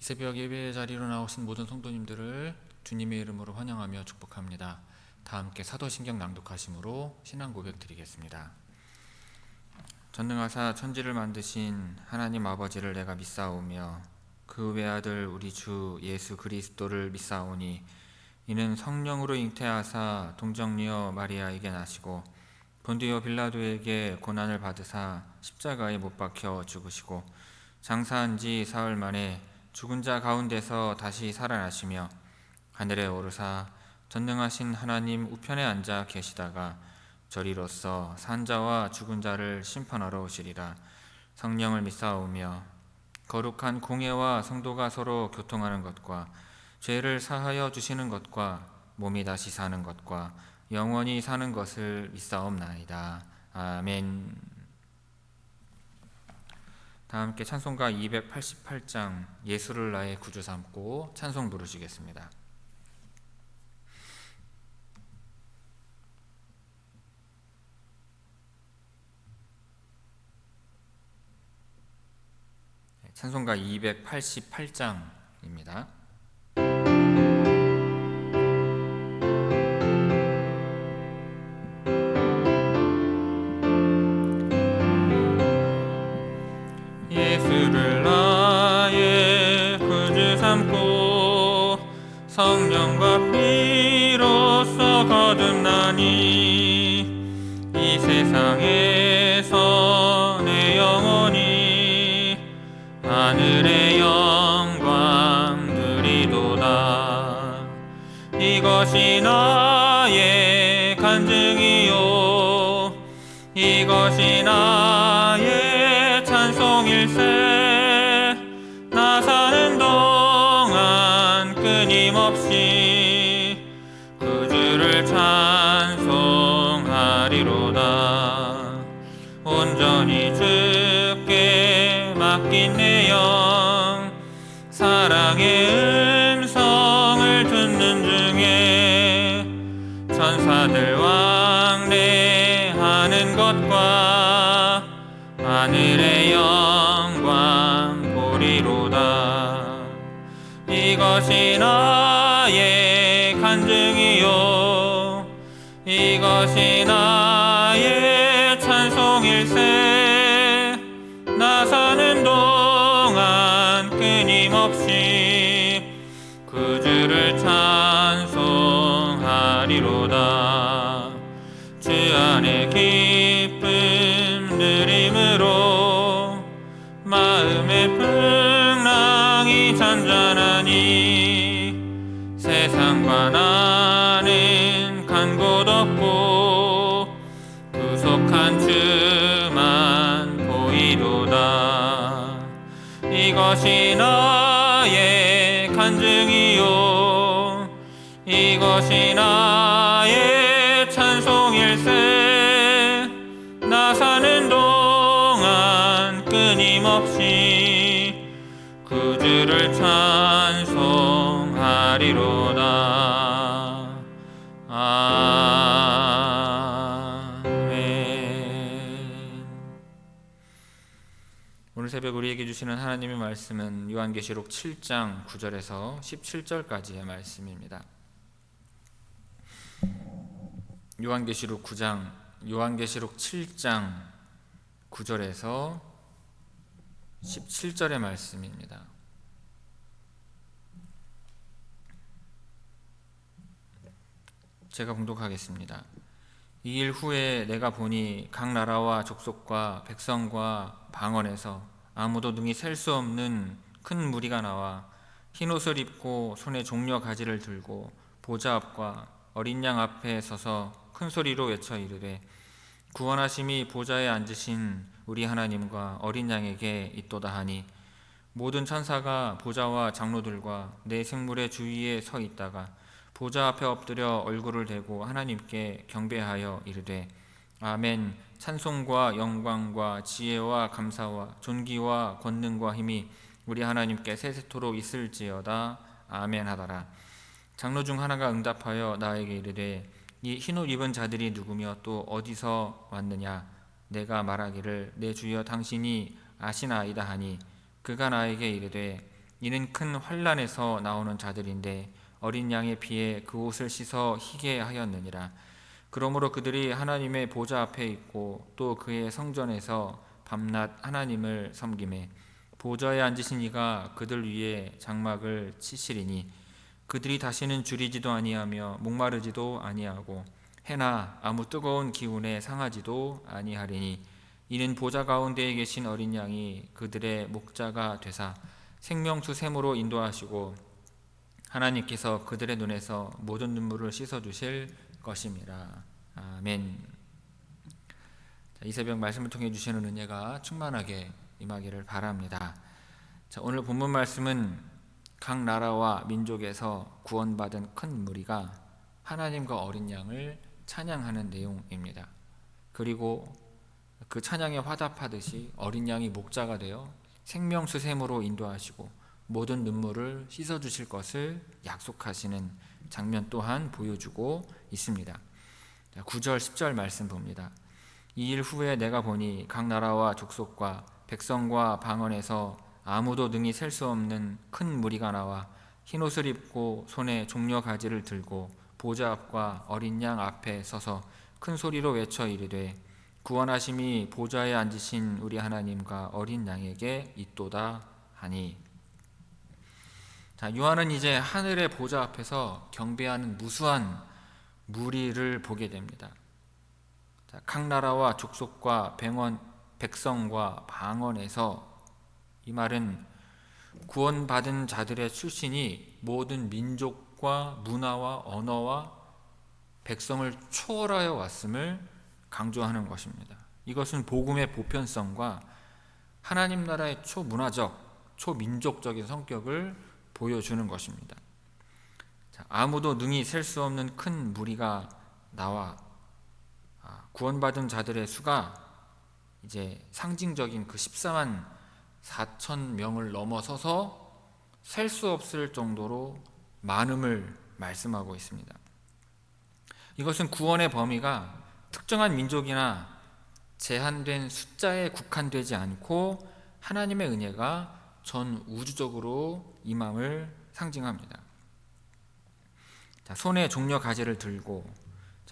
새벽 예배 자리로 나오신 모든 성도님들을 주님의 이름으로 환영하며 축복합니다. 다 함께 사도신경 낭독하심으로 신앙 고백 드리겠습니다. 전능하사 천지를 만드신 하나님 아버지를 내가 믿사오며 그 외아들 우리 주 예수 그리스도를 믿사오니 이는 성령으로 잉태하사 동정녀 마리아에게 나시고 본디오 빌라도에게 고난을 받으사 십자가에 못 박혀 죽으시고 장사한 지 사흘 만에 죽은 자 가운데서 다시 살아나시며 하늘에 오르사 전능하신 하나님 우편에 앉아 계시다가 저리로서 산 자와 죽은 자를 심판하러 오시리라. 성령을 믿사오며 거룩한 공예와 성도가 서로 교통하는 것과 죄를 사하여 주시는 것과 몸이 다시 사는 것과 영원히 사는 것을 믿사옵나이다. 아멘. 다 함께 찬송가 288장 예수를 나의 구주 삼고 찬송 부르시겠습니다. 찬송가 288장입니다. 예수를 나의 구주 삼고 성령과 피로써 거듭나니 이 세상에서 내 영혼이 하늘의 영광 누리도다. 이것이 나의 간증이요 이것이 나의 찬송일세. 나 사는 동안 끊임없이 그 주를 찬송하리로다. 온전히 주께 맡긴 내 영 사랑의 음성을 듣는 중에 천사들 왕래하는 것과 하늘의 영광 보리로다. 이것이 나의 간증이요 이것이 나의 찬송일세. 나 사는 동안 끊임없이 그 주를 찬송하리로다. 주 안에 기쁨 누림으로 마음의 풍랑이 잔잔하니 세상과 나는 간 곳 없고 구속한 주만 보이도다. 이것이 나의 간증이요 이것이 나의 찬송일세. 나 사는 동안 끊임없이 그 주를 찬송하리로다. 아멘. 오늘 새벽 우리에게 주시는 하나님의 말씀은 요한계시록 7장 9절에서 17절까지의 말씀입니다. 요한계시록 7장 9절에서 17절의 말씀입니다. 제가 봉독하겠습니다. 이 일 후에 내가 보니 각 나라와 족속과 백성과 방언에서 아무도 능히 셀 수 없는 큰 무리가 나와 흰옷을 입고 손에 종려 가지를 들고 보좌 앞과 어린 양 앞에 서서 큰 소리로 외쳐 이르되 구원하심이 보좌에 앉으신 우리 하나님과 어린 양에게 있도다 하니 모든 천사가 보좌와 장로들과 내 생물의 주위에 서 있다가 보좌 앞에 엎드려 얼굴을 대고 하나님께 경배하여 이르되 아멘. 찬송과 영광과 지혜와 감사와 존귀와 권능과 힘이 우리 하나님께 세세토록 있을지어다. 아멘 하더라. 장로 중 하나가 응답하여 나에게 이르되 이 흰옷 입은 자들이 누구며 또 어디서 왔느냐. 내가 말하기를 내 주여 당신이 아시나이다 하니 그가 나에게 이르되 이는 큰 환난에서 나오는 자들인데 어린 양의 피에 그 옷을 씻어 희게 하였느니라. 그러므로 그들이 하나님의 보좌 앞에 있고 또 그의 성전에서 밤낮 하나님을 섬기매 보좌에 앉으신 이가 그들 위에 장막을 치시리니 그들이 다시는 줄이지도 아니하며 목마르지도 아니하고 해나 아무 뜨거운 기운에 상하지도 아니하리니 이는 보좌 가운데에 계신 어린 양이 그들의 목자가 되사 생명수 샘으로 인도하시고 하나님께서 그들의 눈에서 모든 눈물을 씻어주실 것임이라. 아멘. 이 새벽 말씀을 통해 주시는 은혜가 충만하게 임하기를 바랍니다. 오늘 본문 말씀은 각 나라와 민족에서 구원받은 큰 무리가 하나님과 어린 양을 찬양하는 내용입니다. 그리고 그 찬양에 화답하듯이 어린 양이 목자가 되어 생명수 샘으로 인도하시고 모든 눈물을 씻어주실 것을 약속하시는 장면 또한 보여주고 있습니다. 9절 10절 말씀 봅니다. 이 일 후에 내가 보니 각 나라와 족속과 백성과 방언에서 아무도 능히 셀 수 없는 큰 무리가 나와 흰옷을 입고 손에 종려 가지를 들고 보좌 앞과 어린 양 앞에 서서 큰 소리로 외쳐 이르되 구원하심이 보좌에 앉으신 우리 하나님과 어린 양에게 있도다 하니. 요한은 이제 하늘의 보좌 앞에서 경배하는 무수한 무리를 보게 됩니다. 각 나라와 족속과 백성과 방언에서, 이 말은 구원받은 자들의 출신이 모든 민족과 문화와 언어와 백성을 초월하여 왔음을 강조하는 것입니다. 이것은 복음의 보편성과 하나님 나라의 초문화적, 초민족적인 성격을 보여주는 것입니다. 아무도 능히 셀 수 없는 큰 무리가 나와 구원받은 자들의 수가 이제 상징적인 그 14만 4천 명을 넘어서서 셀 수 없을 정도로 많음을 말씀하고 있습니다. 이것은 구원의 범위가 특정한 민족이나 제한된 숫자에 국한되지 않고 하나님의 은혜가 전 우주적으로 임함을 상징합니다. 손에 종려 가지를 들고,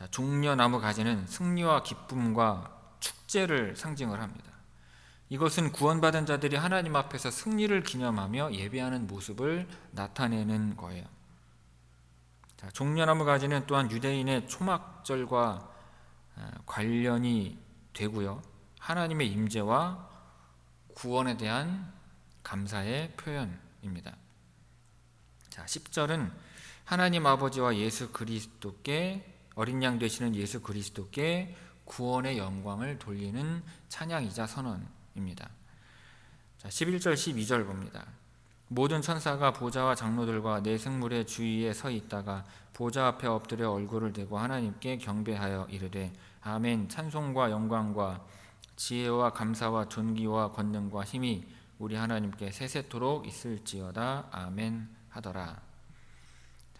종려나무 가지는 승리와 기쁨과 축제를 상징을 합니다. 이것은 구원받은 자들이 하나님 앞에서 승리를 기념하며 예배하는 모습을 나타내는 거예요. 종려나무 가지는 또한 유대인의 초막절과 관련이 되고요, 하나님의 임재와 구원에 대한 감사의 표현입니다. 10절은 하나님 아버지와 예수 그리스도께, 어린 양 되시는 예수 그리스도께 구원의 영광을 돌리는 찬양이자 선언입니다. 11절 12절 봅니다. 모든 천사가 보좌와 장로들과 네 생물의 주위에 서 있다가 보좌 앞에 엎드려 얼굴을 대고 하나님께 경배하여 이르되 아멘. 찬송과 영광과 지혜와 감사와 존귀와 권능과 힘이 우리 하나님께 세세토록 있을지어다. 아멘 하더라.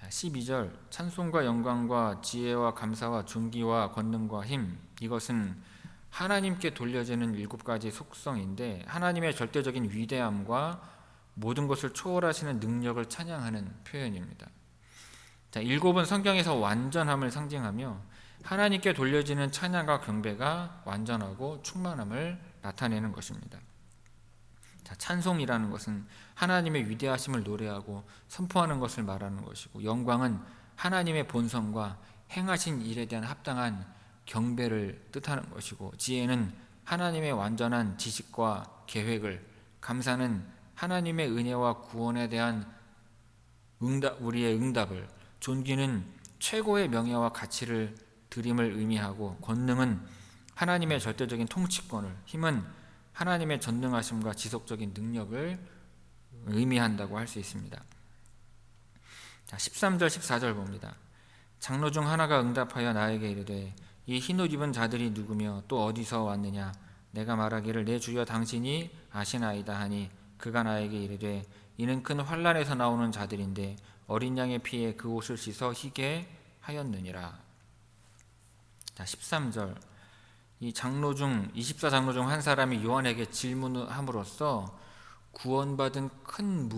12절 찬송과 영광과 지혜와 감사와 존귀와 권능과 힘, 이것은 하나님께 돌려지는 7가지 속성인데 하나님의 절대적인 위대함과 모든 것을 초월하시는 능력을 찬양하는 표현입니다. 7은 성경에서 완전함을 상징하며 하나님께 돌려지는 찬양과 경배가 완전하고 충만함을 나타내는 것입니다. 찬송이라는 것은 하나님의 위대하심을 노래하고 선포하는 것을 말하는 것이고, 영광은 하나님의 본성과 행하신 일에 대한 합당한 경배를 뜻하는 것이고, 지혜는 하나님의 완전한 지식과 계획을, 감사는 하나님의 은혜와 구원에 대한 우리의 응답을, 존귀는 최고의 명예와 가치를 드림을 의미하고, 권능은 하나님의 절대적인 통치권을, 힘은 하나님의 전능하심과 지속적인 능력을 의미한다고 할 수 있습니다. 13절 14절 봅니다. 장로 중 하나가 응답하여 나에게 이르되 이 흰옷 입은 자들이 누구며 또 어디서 왔느냐? 내가 말하기를 내 주여 당신이 아시나이다 하니 그가 나에게 이르되 이는 큰 환난에서 나오는 자들인데 어린 양의 피에 그 옷을 씻어 희게 하였느니라. 13절 이 장로 중 24장로 중 한 사람이 요한에게 질문함으로써 구원받은 큰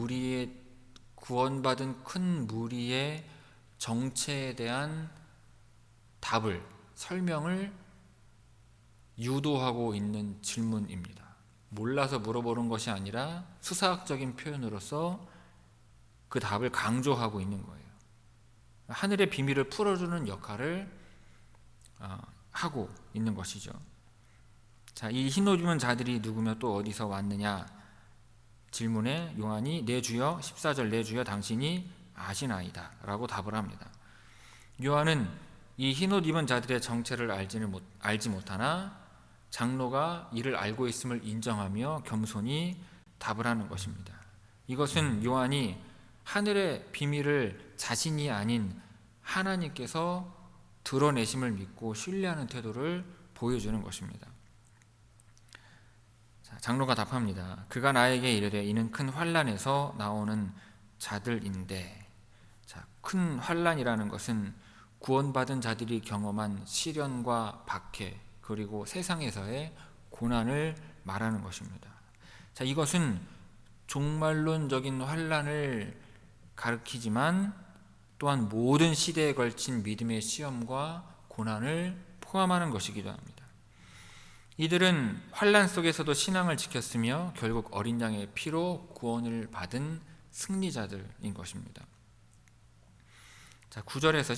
무리의 정체에 대한 설명을 유도하고 있는 질문입니다. 몰라서 물어보는 것이 아니라 수사학적인 표현으로서 그 답을 강조하고 있는 거예요. 하늘의 비밀을 풀어주는 역할을 하고 있는 것이죠. 자, 이 흰옷 입은 자들이 누구며 또 어디서 왔느냐 질문에 요한이 내 주여, 14절 내 주여 당신이 아시나이다 라고 답을 합니다. 요한은 이 흰옷 입은 자들의 정체를 알지 못하나 장로가 이를 알고 있음을 인정하며 겸손히 답을 하는 것입니다. 이것은 요한이 하늘의 비밀을 자신이 아닌 하나님께서 드러내심을 믿고 신뢰하는 태도를 보여주는 것입니다. 장로가 답합니다. 그가 나에게 이르되 이는 큰 환난에서 나오는 자들인데, 큰 환난이라는 것은 구원받은 자들이 경험한 시련과 박해 그리고 세상에서의 고난을 말하는 것입니다. 이것은 종말론적인 환난을 가리키지만 또한 모든 시대에 걸친 믿음의 시험과 고난을 포함하는 것이기도 합니다. 이들은 환난 속에서도 신앙을 지켰으며 결국 어린 양의 피로 구원을 받은 승리자들인 것입니다. 9절에서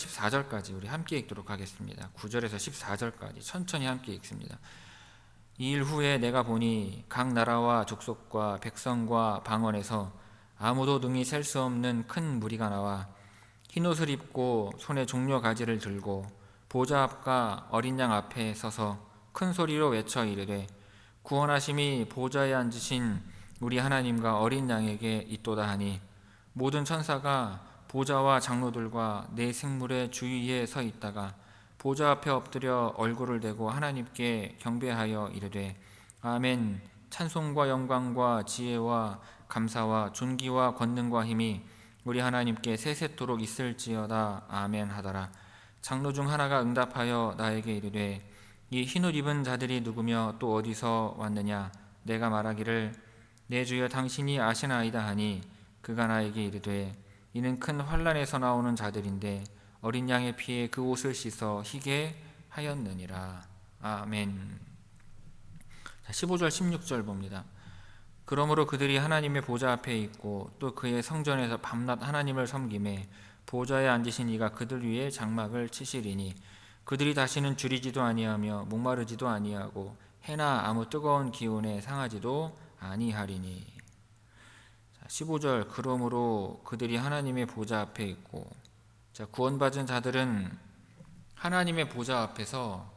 14절까지 우리 함께 읽도록 하겠습니다. 9절에서 14절까지 천천히 함께 읽습니다. 이 일 후에 내가 보니 각 나라와 족속과 백성과 방언에서 아무도 능히 셀 수 없는 큰 무리가 나와 흰옷을 입고 손에 종려 가지를 들고 보좌 앞과 어린 양 앞에 서서 큰 소리로 외쳐 이르되 구원하심이 보좌에 앉으신 우리 하나님과 어린 양에게 있도다 하니 모든 천사가 보좌와 장로들과 네 생물의 주위에 서 있다가 보좌 앞에 엎드려 얼굴을 대고 하나님께 경배하여 이르되 아멘. 찬송과 영광과 지혜와 감사와 존귀와 권능과 힘이 우리 하나님께 세세토록 있을지어다. 아멘 하더라. 장로 중 하나가 응답하여 나에게 이르되 이 흰옷 입은 자들이 누구며 또 어디서 왔느냐. 내가 말하기를 내 주여 당신이 아시나이다 하니 그가 나에게 이르되 이는 큰 환난에서 나오는 자들인데 어린 양의 피에 그 옷을 씻어 희게 하였느니라. 아멘. 15절 16절 봅니다. 그러므로 그들이 하나님의 보좌 앞에 있고 또 그의 성전에서 밤낮 하나님을 섬기매 보좌에 앉으신 이가 그들 위에 장막을 치시리니 그들이 다시는 줄이지도 아니하며 목마르지도 아니하고 해나 아무 뜨거운 기운에 상하지도 아니하리니. 15절 그러므로 그들이 하나님의 보좌 앞에 있고, 구원받은 자들은 하나님의 보좌 앞에서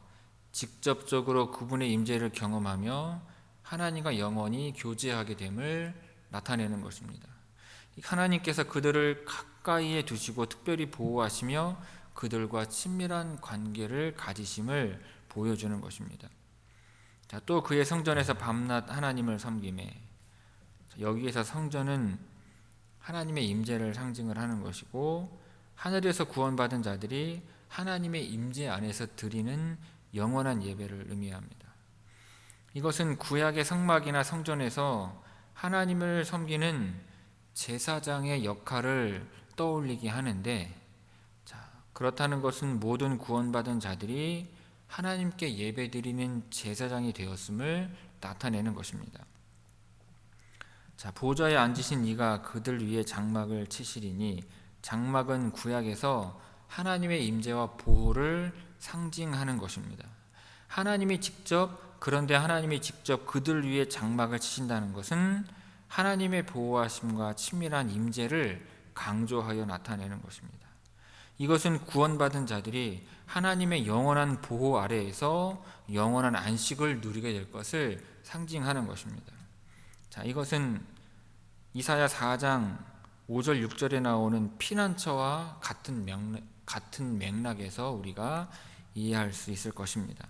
직접적으로 그분의 임재를 경험하며 하나님과 영원히 교제하게 됨을 나타내는 것입니다. 하나님께서 그들을 가까이에 두시고 특별히 보호하시며 그들과 친밀한 관계를 가지심을 보여주는 것입니다. 또 그의 성전에서 밤낮 하나님을 섬기매, 여기에서 성전은 하나님의 임재를 상징을 하는 것이고 하늘에서 구원받은 자들이 하나님의 임재 안에서 드리는 영원한 예배를 의미합니다. 이것은 구약의 성막이나 성전에서 하나님을 섬기는 제사장의 역할을 떠올리게 하는데, 그렇다는 것은 모든 구원받은 자들이 하나님께 예배드리는 제사장이 되었음을 나타내는 것입니다. 보좌에 앉으신 이가 그들 위에 장막을 치시리니, 장막은 구약에서 하나님의 임재와 보호를 상징하는 것입니다. 그런데 하나님이 직접 그들 위에 장막을 치신다는 것은 하나님의 보호하심과 친밀한 임재를 강조하여 나타내는 것입니다. 이것은 구원받은 자들이 하나님의 영원한 보호 아래에서 영원한 안식을 누리게 될 것을 상징하는 것입니다. 이것은 이사야 4장 5절 6절에 나오는 피난처와 같은 맥락에서 우리가 이해할 수 있을 것입니다.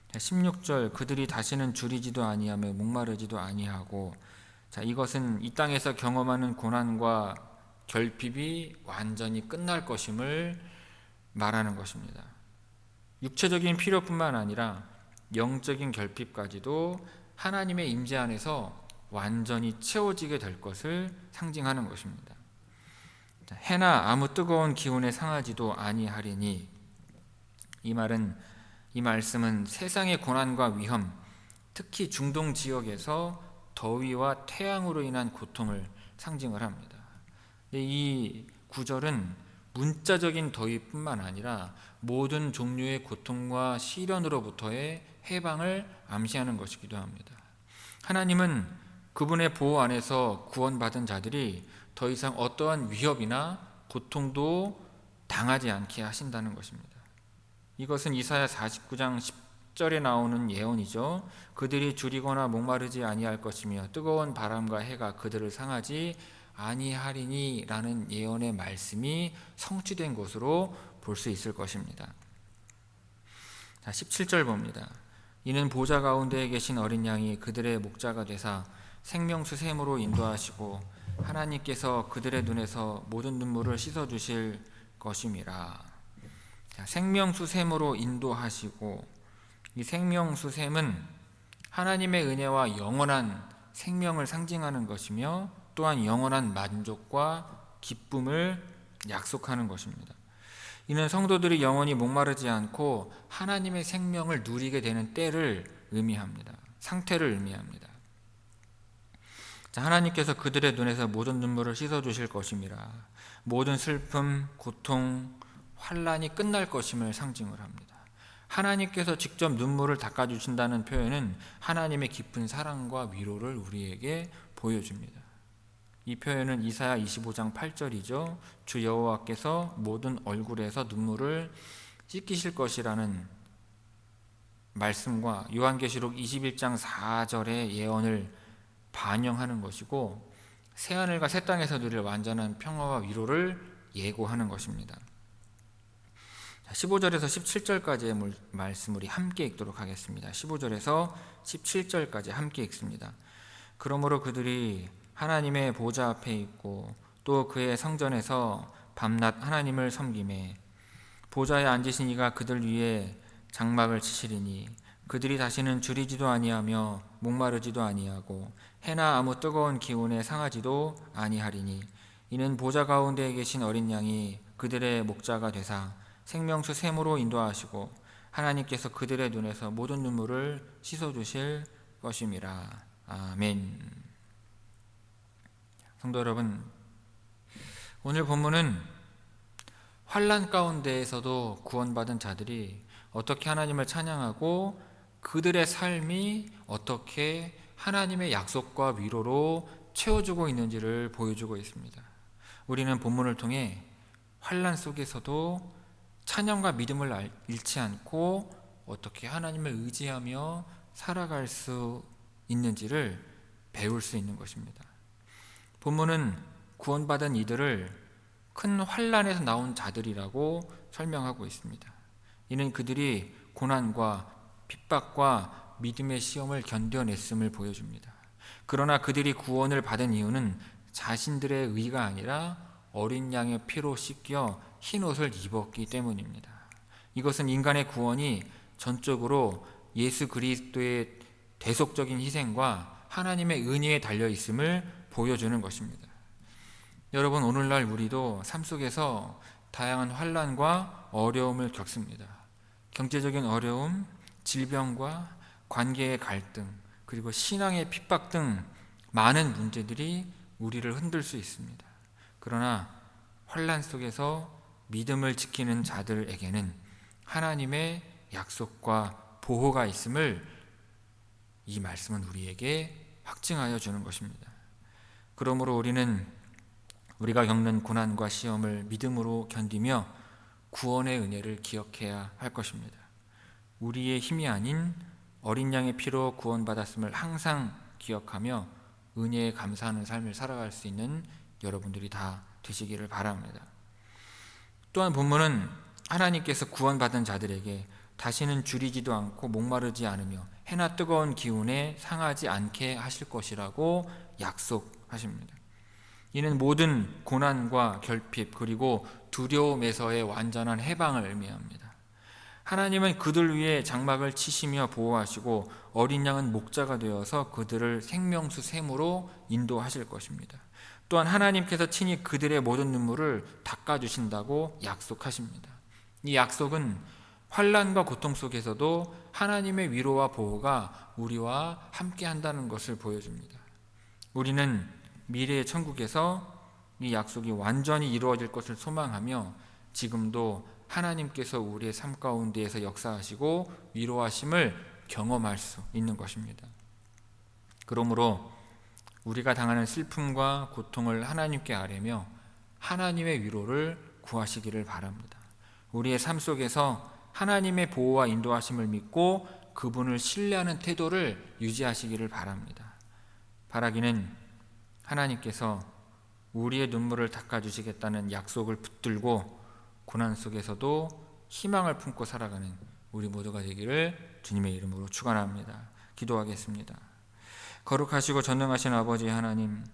16절 그들이 다시는 줄이지도 아니하며 목마르지도 아니하고, 이것은 이 땅에서 경험하는 고난과 결핍이 완전히 끝날 것임을 말하는 것입니다. 육체적인 필요뿐만 아니라 영적인 결핍까지도 하나님의 임재 안에서 완전히 채워지게 될 것을 상징하는 것입니다. 해나 아무 뜨거운 기운에 상하지도 아니하리니, 이 말씀은 세상의 고난과 위험, 특히 중동 지역에서 더위와 태양으로 인한 고통을 상징을 합니다. 이 구절은 문자적인 더위뿐만 아니라 모든 종류의 고통과 시련으로부터의 해방을 암시하는 것이기도 합니다. 하나님은 그분의 보호 안에서 구원받은 자들이 더 이상 어떠한 위협이나 고통도 당하지 않게 하신다는 것입니다. 이것은 이사야 49장 10절에 나오는 예언이죠. 그들이 줄이거나 목마르지 아니할 것이며 뜨거운 바람과 해가 그들을 상하지 아니하리니 라는 예언의 말씀이 성취된 것으로 볼 수 있을 것입니다. 17절 봅니다. 이는 보좌 가운데에 계신 어린 양이 그들의 목자가 되사 생명수 샘으로 인도하시고 하나님께서 그들의 눈에서 모든 눈물을 씻어주실 것임이라. 생명수 샘으로 인도하시고, 이 생명수 샘은 하나님의 은혜와 영원한 생명을 상징하는 것이며 또한 영원한 만족과 기쁨을 약속하는 것입니다. 이는 성도들이 영원히 목마르지 않고 하나님의 생명을 누리게 되는 때를 의미합니다. 상태를 의미합니다. 하나님께서 그들의 눈에서 모든 눈물을 씻어주실 것임이라. 모든 슬픔, 고통, 환난이 끝날 것임을 상징을 합니다. 하나님께서 직접 눈물을 닦아주신다는 표현은 하나님의 깊은 사랑과 위로를 우리에게 보여줍니다. 이 표현은 이사야 25장 8절이죠. 주 여호와께서 모든 얼굴에서 눈물을 씻기실 것이라는 말씀과 요한계시록 21장 4절의 예언을 반영하는 것이고, 새하늘과 새 땅에서 누릴 완전한 평화와 위로를 예고하는 것입니다. 15절에서 17절까지의 말씀 우리 함께 읽도록 하겠습니다. 15절에서 17절까지 함께 읽습니다. 그러므로 그들이 하나님의 보좌 앞에 있고 또 그의 성전에서 밤낮 하나님을 섬기매 보좌에 앉으신 이가 그들 위에 장막을 치시리니 그들이 다시는 줄이지도 아니하며 목마르지도 아니하고 해나 아무 뜨거운 기운에 상하지도 아니하리니 이는 보좌 가운데에 계신 어린 양이 그들의 목자가 되사 생명수 샘으로 인도하시고 하나님께서 그들의 눈에서 모든 눈물을 씻어주실 것임이라. 아멘. 성도 여러분, 오늘 본문은 환난 가운데에서도 구원받은 자들이 어떻게 하나님을 찬양하고 그들의 삶이 어떻게 하나님의 약속과 위로로 채워주고 있는지를 보여주고 있습니다. 우리는 본문을 통해 환난 속에서도 찬양과 믿음을 잃지 않고 어떻게 하나님을 의지하며 살아갈 수 있는지를 배울 수 있는 것입니다. 본문은 구원받은 이들을 큰 환난에서 나온 자들이라고 설명하고 있습니다. 이는 그들이 고난과 핍박과 믿음의 시험을 견뎌냈음을 보여줍니다. 그러나 그들이 구원을 받은 이유는 자신들의 의가 아니라 어린 양의 피로 씻겨 흰 옷을 입었기 때문입니다. 이것은 인간의 구원이 전적으로 예수 그리스도의 대속적인 희생과 하나님의 은혜에 달려 있음을 보여주는 것입니다. 여러분, 오늘날 우리도 삶 속에서 다양한 환난과 어려움을 겪습니다. 경제적인 어려움, 질병과 관계의 갈등, 그리고 신앙의 핍박 등 많은 문제들이 우리를 흔들 수 있습니다. 그러나 환난 속에서 믿음을 지키는 자들에게는 하나님의 약속과 보호가 있음을 이 말씀은 우리에게 확증하여 주는 것입니다. 그러므로 우리는 우리가 겪는 고난과 시험을 믿음으로 견디며 구원의 은혜를 기억해야 할 것입니다. 우리의 힘이 아닌 어린 양의 피로 구원받았음을 항상 기억하며 은혜에 감사하는 삶을 살아갈 수 있는 여러분들이 다 되시기를 바랍니다. 또한 본문은 하나님께서 구원받은 자들에게 다시는 줄이지도 않고 목마르지 않으며 해나 뜨거운 기운에 상하지 않게 하실 것이라고 약속하십니다. 이는 모든 고난과 결핍 그리고 두려움에서의 완전한 해방을 의미합니다. 하나님은 그들 위에 장막을 치시며 보호하시고 어린 양은 목자가 되어서 그들을 생명수 샘으로 인도하실 것입니다. 또한 하나님께서 친히 그들의 모든 눈물을 닦아주신다고 약속하십니다. 이 약속은 환난과 고통 속에서도 하나님의 위로와 보호가 우리와 함께 한다는 것을 보여줍니다. 우리는 미래의 천국에서 이 약속이 완전히 이루어질 것을 소망하며 지금도 하나님께서 우리의 삶 가운데에서 역사하시고 위로하심을 경험할 수 있는 것입니다. 그러므로 우리가 당하는 슬픔과 고통을 하나님께 아뢰며 하나님의 위로를 구하시기를 바랍니다. 우리의 삶 속에서 하나님의 보호와 인도하심을 믿고 그분을 신뢰하는 태도를 유지하시기를 바랍니다. 바라기는 하나님께서 우리의 눈물을 닦아주시겠다는 약속을 붙들고 고난 속에서도 희망을 품고 살아가는 우리 모두가 되기를 주님의 이름으로 축원합니다. 기도하겠습니다. 거룩하시고 전능하신 아버지 하나님,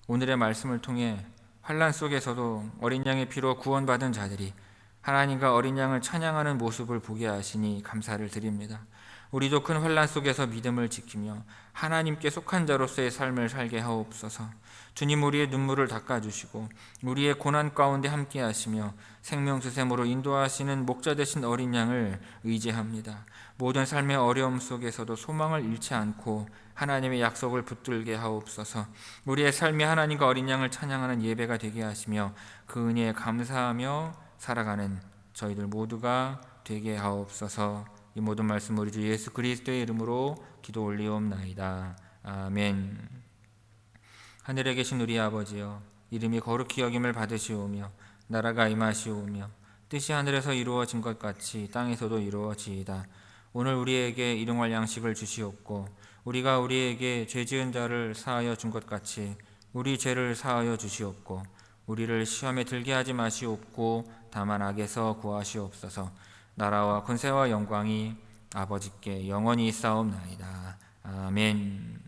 오늘의 말씀을 통해 환난 속에서도 어린 양의 피로 구원받은 자들이 하나님과 어린 양을 찬양하는 모습을 보게 하시니 감사를 드립니다. 우리도 큰 환난 속에서 믿음을 지키며 하나님께 속한 자로서의 삶을 살게 하옵소서. 주님, 우리의 눈물을 닦아주시고 우리의 고난 가운데 함께 하시며 생명수샘으로 인도하시는 목자 되신 어린 양을 의지합니다. 모든 삶의 어려움 속에서도 소망을 잃지 않고 하나님의 약속을 붙들게 하옵소서. 우리의 삶이 하나님과 어린 양을 찬양하는 예배가 되게 하시며 그 은혜에 감사하며 살아가는 저희들 모두가 되게 하옵소서. 이 모든 말씀 우리 주 예수 그리스도의 이름으로 기도 올리옵나이다. 아멘. 하늘에 계신 우리 아버지여, 이름이 거룩히 여김을 받으시오며 나라가 임하시오며 뜻이 하늘에서 이루어진 것 같이 땅에서도 이루어지이다. 오늘 우리에게 일용할 양식을 주시옵고 우리가 우리에게 죄 지은 자를 사하여 준 것 같이 우리 죄를 사하여 주시옵고 우리를 시험에 들게 하지 마시옵고 다만 악에서 구하시옵소서. 나라와 권세와 영광이 아버지께 영원히 있사옵나이다. 아멘.